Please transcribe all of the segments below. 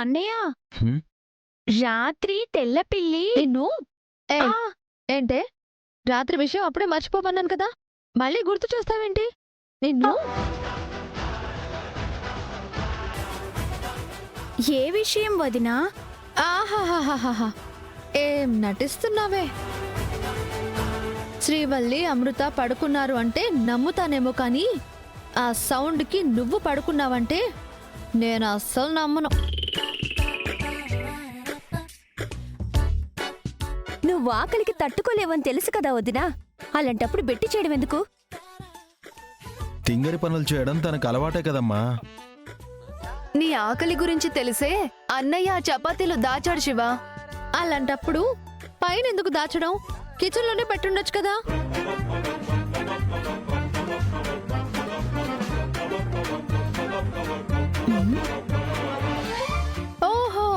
అన్నయ్య హ్మ్. రాత్రి తెల్ల పిల్లి నిన్ను ఏ ఆ, ఏంటే రాత్రి విషయం అప్పుడే మర్చిపోమన్నాను కదా మళ్ళీ గుర్తు చేస్తావేంటి నిన్ను ఏ విషయం వదినా? ఆహాహాహాహా ఏం నటిస్తున్నావే శ్రీవల్లి అమృత పడుకున్నారు అంటే నమ్ముతానేమో కానీ ఆ సౌండ్కి నువ్వు పడుకున్నావంటే నేను అస్సలు నమ్మను. నువ్వు ఆకలికి తట్టుకోలేవని తెలుసు కదా వదినా, అలాంటప్పుడు బెట్టి చేయడం ఎందుకు? తింగరి పనులు చేయడం తనకు అలవాటే కదమ్మా. నీ ఆకలి గురించి తెలిసే అన్నయ్య ఆ చపాతీలు దాచాడు శివ. అలాంటప్పుడు పైన ఎందుకు దాచడం, కిచెన్లోనే పెట్టుండొచ్చు కదా. ఓహో,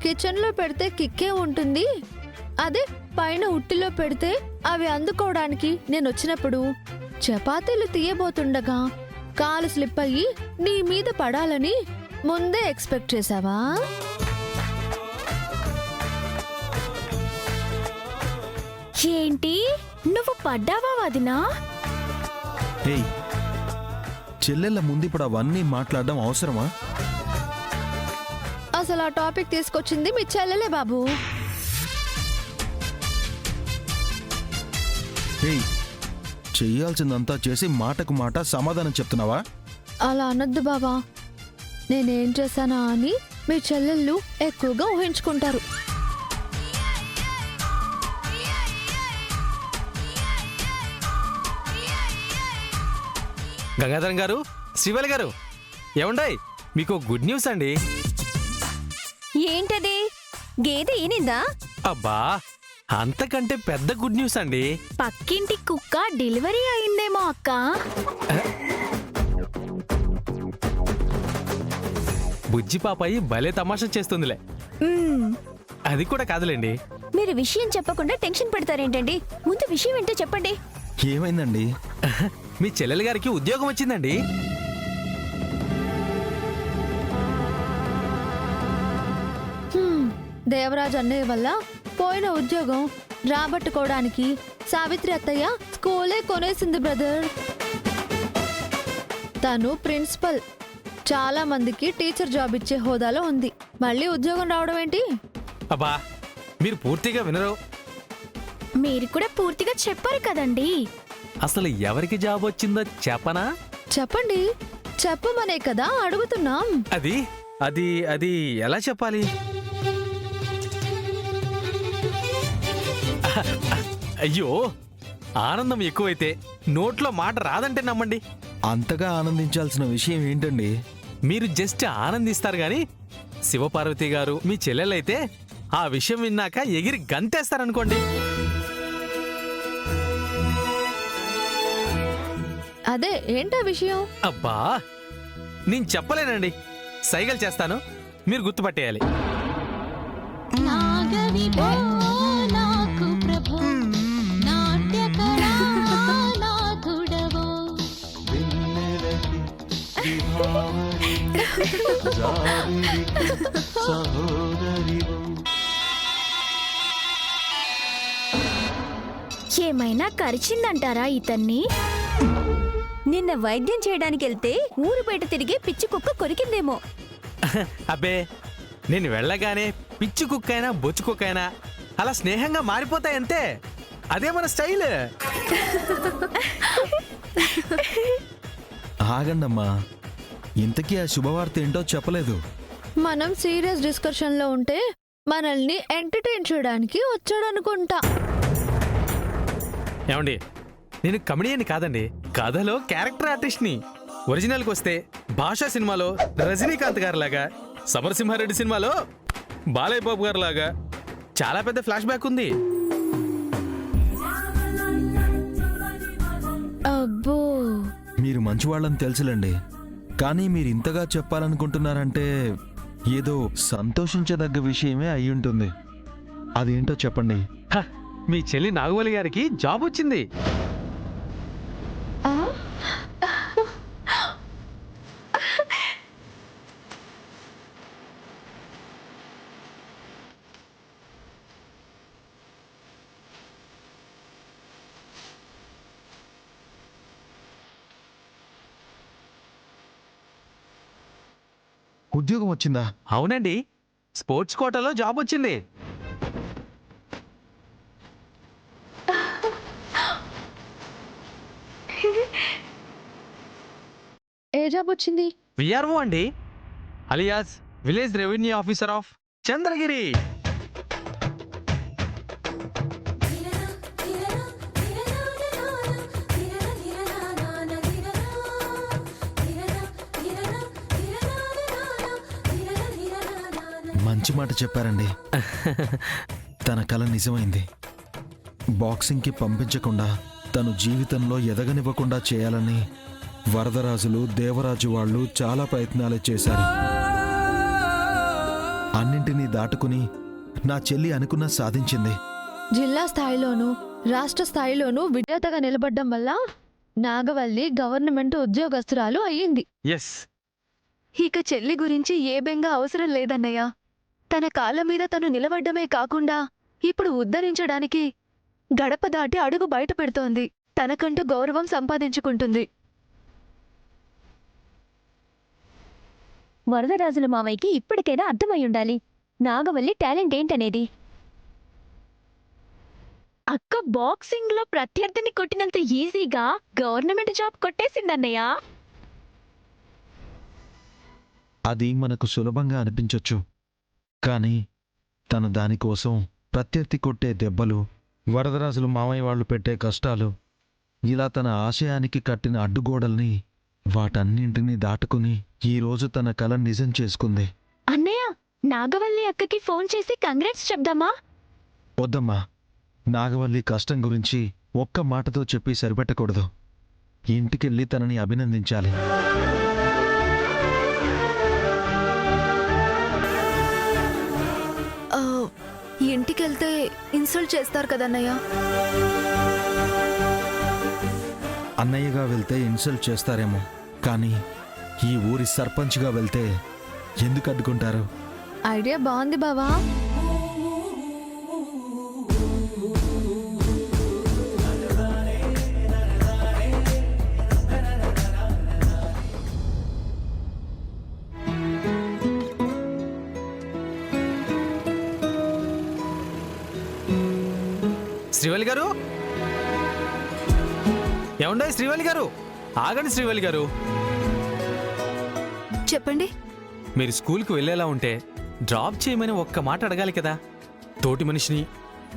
కిచెన్లో పెడితే కిక్కే ఉంటుంది, అదే పైన ఉట్టిలో పెడితే అవి అందుకోవడానికి నేను వచ్చినప్పుడు చపాతీలు తీయబోతుండగా కాలు స్లిప్ అయ్యి నీ మీద పడాలని ముందే ఎక్స్పెక్ట్ చేసావా? ఏంటి నువ్వు పడ్డావా వదినా? ఏయ్, చెల్లెళ్ళ ముందు ఇప్పుడు అవన్నీ మాట్లాడడం అవసరమా? అసలు ఆ టాపిక్ తీసుకొచ్చింది మీ చెల్లెలే బాబు. ఏయ్, చెయ్యాల్సిందంతా చేసి మాటకు మాట సమాధానం చెప్తున్నావా? అలా అనొద్దు బాబా, నేనేం చేశానా అని మీ చెల్లెళ్ళు ఎక్కువగా ఊహించుకుంటారు. గంగాధరం గారు, శ్రీవల్లి గారు, ఏమండాయ్, మీకు గుడ్ న్యూస్ అండి. ఏంటది? గేదె ఈనిందా? అబ్బా, అంతకంటే పెద్ద గుడ్ న్యూస్ అండి. పక్కింటి కుక్క డెలివరీ అయిందేమో అక్క. బుజ్జి పాపాయి భలే తమాషా చేస్తుందిలే. మ్మ్. అది కూడా కాదులేండి. మీరు విషయం చెప్పకుండా టెన్షన్ పెడతారేంటండి? ముందు విషయం ఏంటో చెప్పండి. ఏమైందండి? మీ చెల్లెలు గారికి ఉద్యోగం వచ్చిందండి. దేవరాజ్ అన్నయ్య వల్ల పోయిన ఉద్యోగం రాబట్టుకోవడానికి సావిత్రి అత్తయ్య స్కూలే కొనేసింది బ్రదర్. తను ప్రిన్సిపల్, చాలా మందికి టీచర్ జాబ్ ఇచ్చే హోదాలో ఉంది. మళ్ళీ ఉద్యోగం రావడం ఏంటి? అబ్బా, మీరు పూర్తిగా వినరు. మీరు కూడా పూర్తిగా చెప్పారు కదండి. అసలు ఎవరికి జాబ్ వచ్చిందో చెప్పనా? చెప్పండి, చెప్పమనే కదా అడుగుతున్నాం. అది అది అది ఎలా చెప్పాలి? అయ్యో, ఆనందం ఎక్కువైతే నోట్లో మాట రాదంటే నమ్మండి. అంతగా ఆనందించాల్సిన విషయం ఏంటండి? మీరు జస్ట్ ఆనందిస్తారు గాని శివపార్వతి గారు మీ చెల్లెలైతే ఆ విషయం విన్నాక ఎగిరి గంతేస్తారనుకోండి. అదే ఏంటా విషయం? అబ్బా, నేను చెప్పలేనండి. సైగలు చేస్తాను, మీరు గుర్తుపట్టేయాలి. ఏమైనా కరిచిందంటారా ఇతన్ని? నిన్న వైద్యం చేయడానికి వెళ్తే ఊరు బయట తిరిగే పిచ్చి కుక్క కొరికిందేమో. అబ్బే, నేను వెళ్ళగానే పిచ్చి కుక్కైనా బొచ్చు కుక్కైనా అలా స్నేహంగా మారిపోతాయంతే. అదే మన స్టైల్. ఆగండమ్మా, ఇంతకీ ఆ శుభవార్త ఏంటో చెప్పలేదు. మనం సీరియస్ డిస్కషన్ లో ఉంటే మనల్ని ఎంటర్టైన్ చేయడానికి వచ్చాడనుకుంటా. ఏమండి, నేను కమెడియన్ కాదండి, కథలో క్యారెక్టర్ ఆర్టిస్ట్ని. ఒరిజినల్కి వస్తే భాషా సినిమాలో రజనీకాంత్ గారు లాగా, సమరసింహారెడ్డి సినిమాలో బాలయ్య బాబు గారు లాగా చాలా పెద్ద ఫ్లాష్ బ్యాక్ ఉంది. అబ్బో, మీరు మంచివాళ్ళని తెలుసులేండి, కానీ మీరు ఇంతగా చెప్పాలనుకుంటున్నారంటే ఏదో సంతోషించదగ్గ విషయమే అయ్యుంటుంది. అదేంటో చెప్పండి. హ, మీ చెల్లి నాగవల్లి గారికి జాబ్ వచ్చింది. ఉద్యోగం వచ్చిందా? అవునండి, స్పోర్ట్స్ కోటాలో జాబ్ వచ్చింది. ఏ జాబ్ వచ్చింది? విఆర్ఓ అండి, alias village revenue officer of Chandragiri. మంచి మాట చెప్పారండి. తన కల నిజమైంది. బాక్సింగ్కి పంపించకుండా తను జీవితంలో ఎదగనివ్వకుండా చేయాలని వరదరాజులు, దేవరాజు వాళ్ళు చాలా ప్రయత్నాలు చేశారు. అన్నింటినీ దాటుకుని నా చెల్లి అనుకున్న సాధించింది. జిల్లా స్థాయిలోనూ రాష్ట్ర స్థాయిలోనూ విజేతగా నిలబడ్డం వల్ల నాగవల్లి గవర్నమెంట్ ఉద్యోగస్తురాలు అయ్యింది. ఎస్, ఇక చెల్లి గురించి ఏ బెంగ అవసరం లేదన్నయ్య. తన కాళ్ళ మీద తను నిలబడ్డమే కాకుండా ఇప్పుడు ఉద్ధరించడానికి గడప దాటి అడుగు బయట పెడుతోంది. తనకంటూ గౌరవం సంపాదించుకుంటుంది. వరదరాజుల మావయ్యకి ఇప్పటికైనా అర్థమై ఉండాలి నాగవల్లి టాలెంట్ ఏంటనేది. అక్క బాక్సింగ్ లో ప్రత్యర్థిని కొట్టినంత ఈజీగా గవర్నమెంట్ జాబ్ కొట్టేసిందన్నయ్య. అది మనకు సులభంగా అనిపించొచ్చు, కానీ తను దానికోసం ప్రత్యర్థి కొట్టే దెబ్బలు, వరదరాజులు మామయ్య వాళ్ళు పెట్టే కష్టాలు, ఇలా తన ఆశయానికి కట్టిన అడ్డుగోడల్ని, వాటన్నింటినీ దాటుకుని ఈరోజు తన కల నిజం చేసుకుంది. అన్నయ్య, నాగవల్లి అక్కకి ఫోన్ చేసి కంగ్రాట్స్ చెప్దామా? వద్దమ్మా, నాగవల్లి కష్టం గురించి ఒక్క మాటతో చెప్పి సరిపెట్టకూడదు. ఇంటికెళ్ళి తనని అభినందించాలి. ఇంటికెళ్తే ఇన్సల్ట్ చేస్తారు కదన్నయ్య. అన్నయ్యగా వెళ్తే ఇన్సల్ట్ చేస్తారేమో, కానీ ఈ ఊరి సర్పంచ్గా వెళ్తే ఎందుకు అడ్డుకుంటారు? ఐడియా బాగుంది బావా. శ్రీవల్లి గారు, ఏమండే శ్రీవల్లి గారు, ఆగండి శ్రీవల్లి గారు. చెప్పండి. మీరు స్కూల్కి వెళ్ళేలా ఉంటే డ్రాప్ చేయమని ఒక్క మాట అడగాలి కదా. తోటి మనిషిని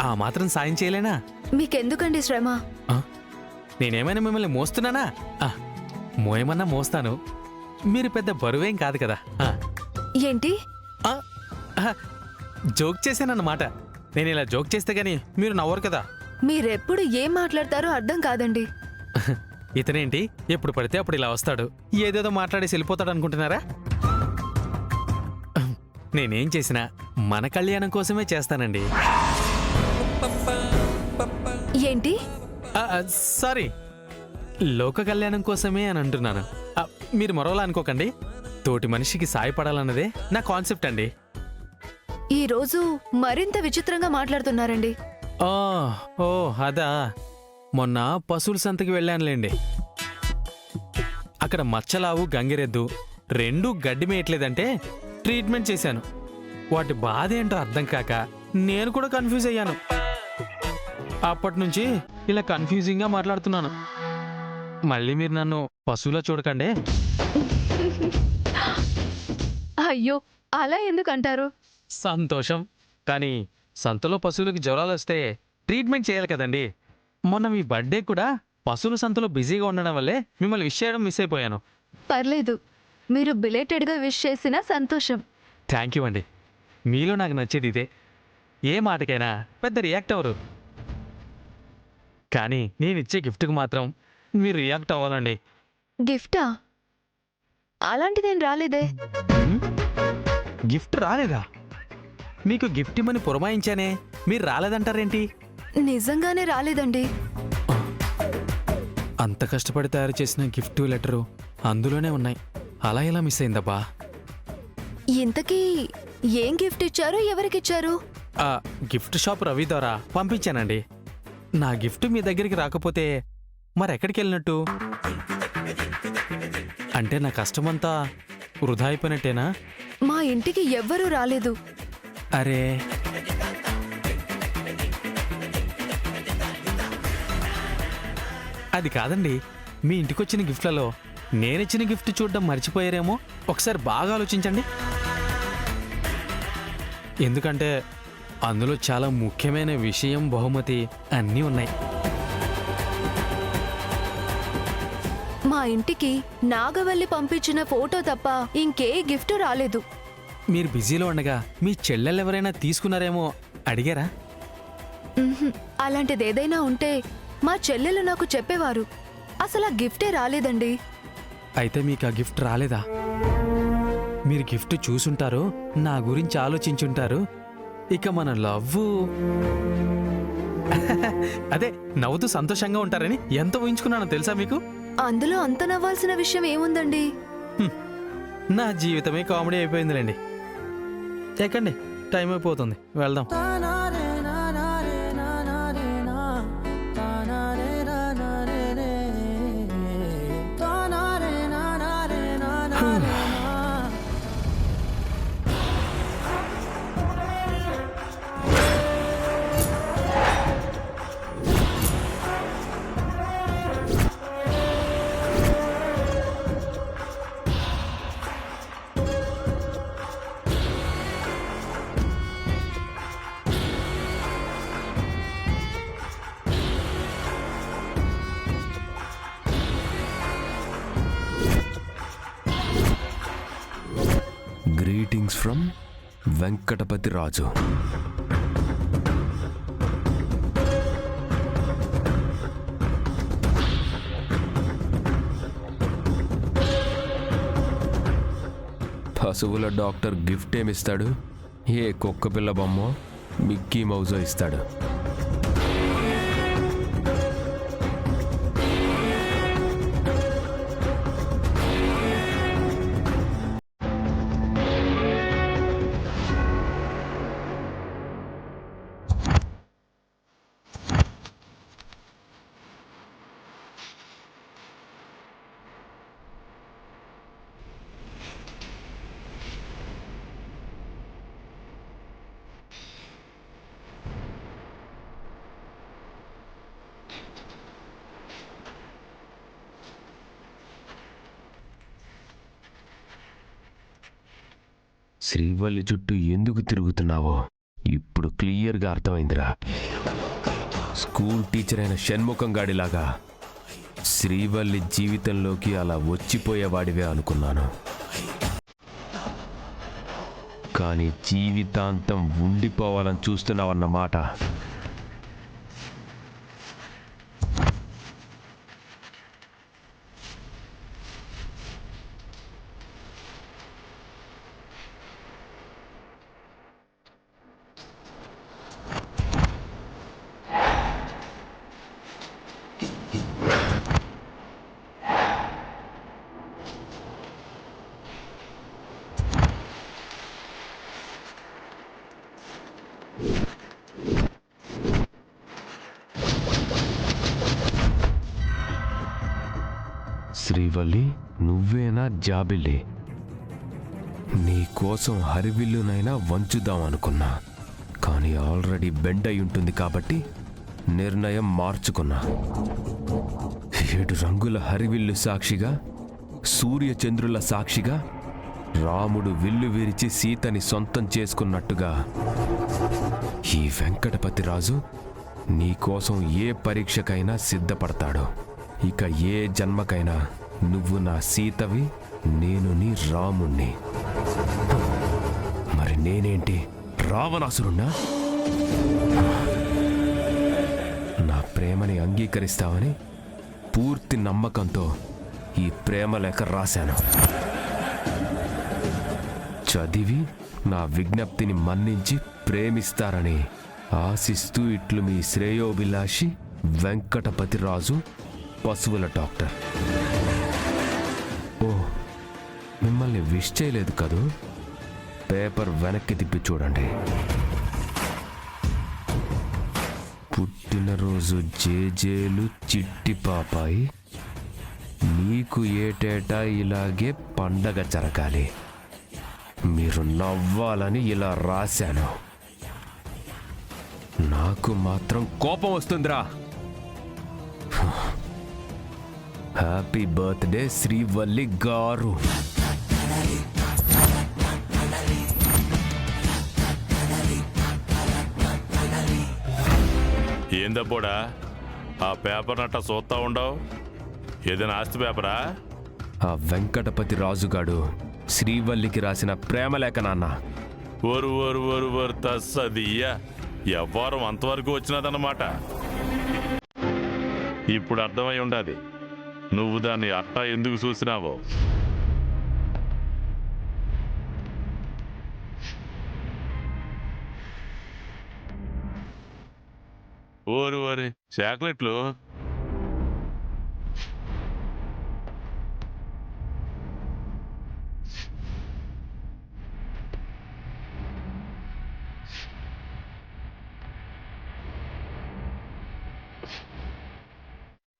ఆ మాత్రం సాయం చేయలేనా? మీకెందుకండి శ్రమ? నేనేమైనా మిమ్మల్ని మోస్తున్నానా? మోయమన్నా మోస్తాను, మీరు పెద్ద బరువేం కాదు కదా. ఏంటి? జోక్ చేశానన్నమాట. నేను ఇలా జోక్ చేస్తే గానీ మీరు నవ్వరు కదా. మీరెప్పుడు ఏం మాట్లాడతారో అర్థం కాదండి. ఇతనేంటి ఎప్పుడు పడితే అప్పుడు ఇలా వస్తాడు, ఏదేదో మాట్లాడేసి వెళ్ళిపోతాడు అనుకుంటున్నారా? నేనేం చేసినా మన కళ్యాణం కోసమే చేస్తానండి. ఏంటి? సారీ, లోక కళ్యాణం కోసమే అని అంటున్నాను. మీరు మరోలా అనుకోకండి. తోటి మనిషికి సాయపడాలన్నదే నా కాన్సెప్ట్ అండి. ఈ రోజు మరింత విచిత్రంగా మాట్లాడుతున్నారండి. ఓ అదా, మొన్న పశువుల సంతకి వెళ్ళానులేండి. అక్కడ మచ్చలావు, గంగిరెద్దు రెండూ గడ్డి మేయట్లేదంటే ట్రీట్మెంట్ చేశాను. వాటి బాధ ఏంటో అర్థం కాక నేను కూడా కన్ఫ్యూజ్ అయ్యాను. అప్పటి నుంచి ఇలా కన్ఫ్యూజింగ్గా మాట్లాడుతున్నాను. మళ్ళీ మీరు నన్ను పశువులా చూడకండి. అయ్యో, అలా ఎందుకు అంటారు? సంతోషం, కానీ సంతలో పశువులకి జ్వరాలు వస్తే ట్రీట్మెంట్ చేయాలి కదండి. మొన్న మీ బర్త్డే కూడా పశువుల సంతలో బిజీగా ఉండడం వల్లే మిమ్మల్ని విష్ చేయడం మిస్ అయిపోయాను. పర్లేదు, మీరు బిలేటెడ్గా విష్ చేసినా సంతోషం. థ్యాంక్ యూ అండి. మీలో నాకు నచ్చేది ఇదే. ఏ మాటకైనా పెద్ద రియాక్ట్ అవ్వరు, కానీ నేను ఇచ్చే గిఫ్ట్కి మాత్రం మీరు రియాక్ట్ అవ్వాలండి. గిఫ్టా? అలాంటిదేం రాలేదే. గిఫ్ట్ రాలేదా? మీకు గిఫ్ట్ ఇమ్మని పురమాయించానే, మీరు రాలేదంటారేంటి? నిజంగానే రాలేదండి. అంత కష్టపడి తయారు చేసిన గిఫ్ట్ లెటరు అందులోనే ఉన్నాయి. అలా ఎలా మిస్ అయిందబ్బా? ఇంతకీ ఏం గిఫ్ట్ ఇచ్చారు? ఎవరికిచ్చారు? గిఫ్ట్ షాప్ రవి ద్వారా పంపించానండి. నా గిఫ్ట్ మీ దగ్గరికి రాకపోతే మరెక్కడికి వెళ్ళినట్టు? అంటే నా కష్టమంతా వృధా అయిపోయినట్టేనా? మా ఇంటికి ఎవ్వరూ రాలేదు. అరే, అది కాదండి, మీ ఇంటికొచ్చిన గిఫ్ట్లలో నేనిచ్చిన గిఫ్ట్ చూడడం మర్చిపోయారేమో. ఒకసారి బాగా ఆలోచించండి. ఎందుకంటే అందులో చాలా ముఖ్యమైన విషయం, బహుమతి అన్నీ ఉన్నాయి. మా ఇంటికి నాగవల్లి పంపించిన ఫోటో తప్ప ఇంకే గిఫ్ట్ రాలేదు. మీరు బిజీలో ఉండగా మీ చెల్లెలు ఎవరైనా తీసుకున్నారేమో అడిగారా? ఉహుం, అలాంటిదేదైనా ఉంటే మా చెల్లెలు నాకు చెప్పేవారు. అసలు ఆ గిఫ్టే రాలేదండి. అయితే మీకు ఆ గిఫ్ట్ రాలేదా? మీరు గిఫ్ట్ చూసుంటారు, నా గురించి ఆలోచించుంటారు. ఇక మన లవ్ అదే నవ్వుతూ సంతోషంగా ఉంటారని ఎంత ఊహించుకున్నానో తెలుసా మీకు? అందులో అంత నవ్వాల్సిన విషయం ఏముందండి? నా జీవితమే కామెడీ అయిపోయిందిలేండి. ఎక్కండి, టైం అయిపోతుంది, వెళ్దాం. గ్రీటింగ్స్ ఫ్రమ్ వెంకటపతి రాజు. పశువుల డాక్టర్ గిఫ్ట్ ఏమిస్తాడు? ఏ కుక్క పిల్ల బొమ్మో మిక్కీ మౌజో ఇస్తాడు. శ్రీవల్లి చుట్టూ ఎందుకు తిరుగుతున్నావో ఇప్పుడు క్లియర్గా అర్థమైందిరా. స్కూల్ టీచర్ అయిన షణ్ముఖం గాడిలాగా శ్రీవల్లి జీవితంలోకి అలా వచ్చిపోయేవాడివే అనుకున్నాను. కానీ జీవితాంతం ఉండిపోవాలని చూస్తున్నావన్నమాట. శ్రీవల్లి, నువ్వేనా జాబిల్లి? నీ కోసం హరివిల్లునైనా వంచుదాం అనుకున్నా, కానీ ఆల్రెడీ బెండ్ అయి ఉంటుంది కాబట్టి నిర్ణయం మార్చుకున్నా. 7 రంగుల హరివిల్లు సాక్షిగా, సూర్యచంద్రుల సాక్షిగా రాముడు విల్లు విరిచి సీతని సొంతం చేసుకున్నట్టుగా ఈ వెంకటపతి రాజు నీకోసం ఏ పరీక్షకైనా సిద్ధపడతాడు. ఇక ఏ జన్మకైనా నువ్వు నా సీతవి, నేను నీ రాముణ్ణి. మరి నేనేంటి, రావణాసురుణ్ణా? నా ప్రేమని అంగీకరిస్తావని పూర్తి నమ్మకంతో ఈ ప్రేమ లేఖ రాశాను. చదివి నా విజ్ఞప్తిని మన్నించి ప్రేమిస్తారని ఆశిస్తూ ఇట్లు మీ శ్రేయోభిలాషి వెంకటపతి రాజు, పశువుల డాక్టర్. ఓ, మిమ్మల్ని విష్ చేయలేదు కదూ? పేపర్ వెనక్కి తిప్పి చూడండి. పుట్టినరోజు జేజేలు చిట్టి పాపాయి, నీకు ఏటేటా ఇలాగే పండగ జరగాలి. మీరు నవ్వాలని ఇలా రాశాను. నాకు మాత్రం కోపం వస్తుందిరా. హ్యాపీ బర్త్డే శ్రీవల్లి గారు. ఏందబ్బోడా ఆ పేపర్ నట్ట చూస్తా ఉండవు? ఏదైనా ఆస్తి పేపరా? ఆ వెంకటపతి రాజుగాడు శ్రీవల్లికి రాసిన ప్రేమలేఖ నాన్న. ఓరు తస్సదియ్యా, ఎవ్వరం అంతవరకు వచ్చినదన్నమాట. ఇప్పుడు అర్థమై ఉండాది నువ్వు దాన్ని అట్టా ఎందుకు చూసినావో. ఓరి చాక్లెట్లు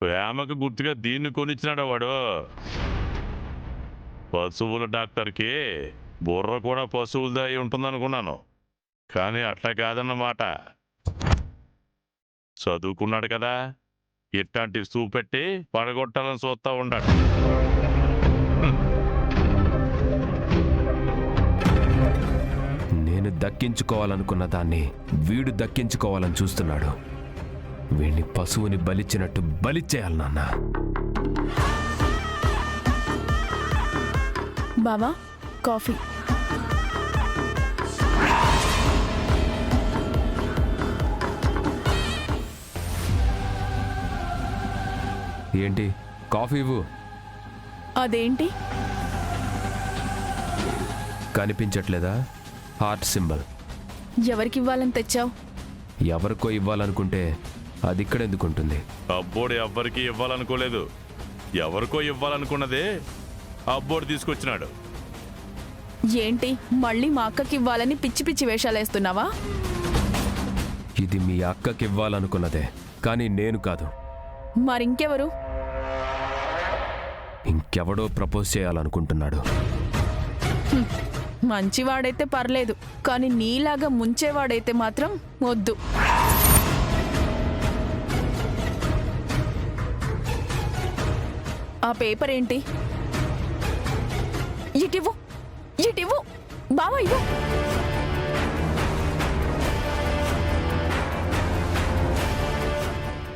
ప్రేమకు గుర్తుగా దీన్ని కొనిచ్చినాడు వాడు. పశువుల డాక్టర్కి బుర్ర కూడా పశువులది అయి ఉంటుందనుకున్నాను, కానీ అట్లా కాదన్నమాట. చదువుకున్నాడు కదా, ఇట్లాంటి చూపెట్టి పడగొట్టాలని చూస్తా ఉన్నాడు. నేను దక్కించుకోవాలనుకున్న దాన్ని వీడు దక్కించుకోవాలని చూస్తున్నాడు. వీడిని పశువుని బలిచ్చినట్టు బలిచ్చేయాలి నాన్న. బావా కాఫీ. ఏంటి కాఫీ ఇవ్వు. అదేంటి? కనిపించట్లేదా? Heart symbol. ఎవరికి ఇవ్వాలని తెచ్చావు? ఎవరికో ఇవ్వాలనుకుంటే అది ఇక్కడ ఎందుకుంటుంది? అబ్బోడు ఎవ్వరికి ఇవ్వాలనుకోలేదు, ఎవరికో ఇవ్వాలనుకున్నదే అబ్బోడు తీసుకొచ్చినాడు. ఏంటి మళ్ళీ మా అక్కకి ఇవ్వాలని పిచ్చి పిచ్చి వేషాలు వేస్తున్నావా? ఇది మీ అక్కకి ఇవ్వాలనుకున్నదే, కానీ నేను కాదు. మరింకెవరు? ఇంకెవడో ప్రపోజ్ చేయాలనుకుంటున్నాడు. మంచివాడైతే పర్లేదు, కానీ నీలాగా ముంచేవాడైతే మాత్రం వద్దు. ఆ పేపర్ ఏంటి? ఇటివ్వు, ఇటివ్వు బావా, ఇవ్వు.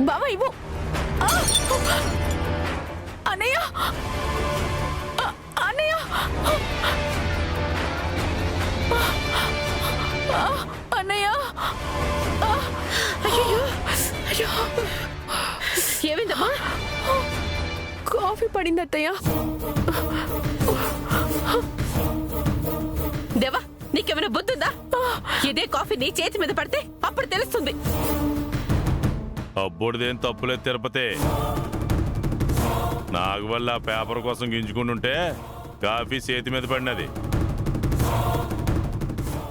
బావా ఇవ్వు. అన్నయ్య, అన్నయ్య, అన్నయ్య. ఏమైందమ్మా? కాఫీ పడింది అత్తయ్య. దేవా, నీకేమైనా బుద్ధుందా? ఇదే కాఫీ నీ చేతి మీద పడితే అప్పుడు తెలుస్తుంది. అబ్బోడిదేం తప్పులేదు తిరుపతి. నాకు వల్ల ఆ పేపర్ కోసం గింజుకుంటుంటే కాఫీ చేతి మీద పడినది.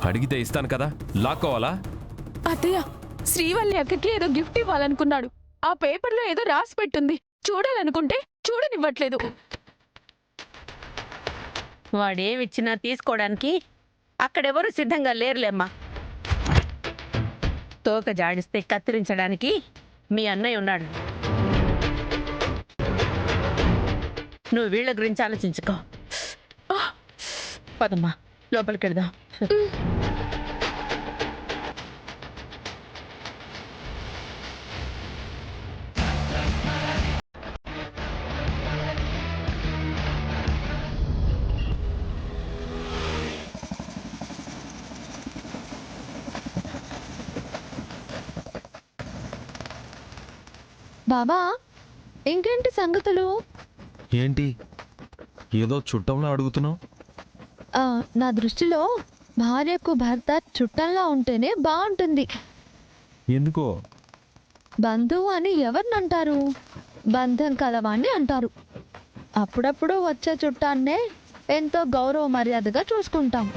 అడిగితే ఇస్తాను కదా, లాక్కోవాలా? అత్తయ్య, శ్రీవల్లి అక్కకి ఏదో గిఫ్ట్ ఇవ్వాలనుకున్నాడు. ఆ పేపర్లో ఏదో రాసి పెట్టుంది. చూడాలనుకుంటే చూడనివ్వట్లేదు. వాడేమిచ్చినా తీసుకోవడానికి అక్కడెవరూ సిద్ధంగా లేరులేమ్మా. తోక జాడిస్తే కత్తిరించడానికి మీ అన్నయ్య ఉన్నాడు. నువ్వు వీళ్ళ గురించి ఆలోచించుకో. పదమ్మా, లోపలికి వెళ్దాం. బాబా, ఇంకేంటి సంగతులు? ఏంటి ఏదో చుట్టంలో అడుగుతున్నావు? నా దృష్టిలో భార్యకు భర్త చుట్టంలా ఉంటేనే బాగుంటుంది. ఎందుకో? బంధువు అని ఎవరినంటారు? బంధం కలవాణ్ణి అంటారు. అప్పుడప్పుడు వచ్చే చుట్టాన్నే ఎంతో గౌరవ మర్యాదగా చూసుకుంటాం.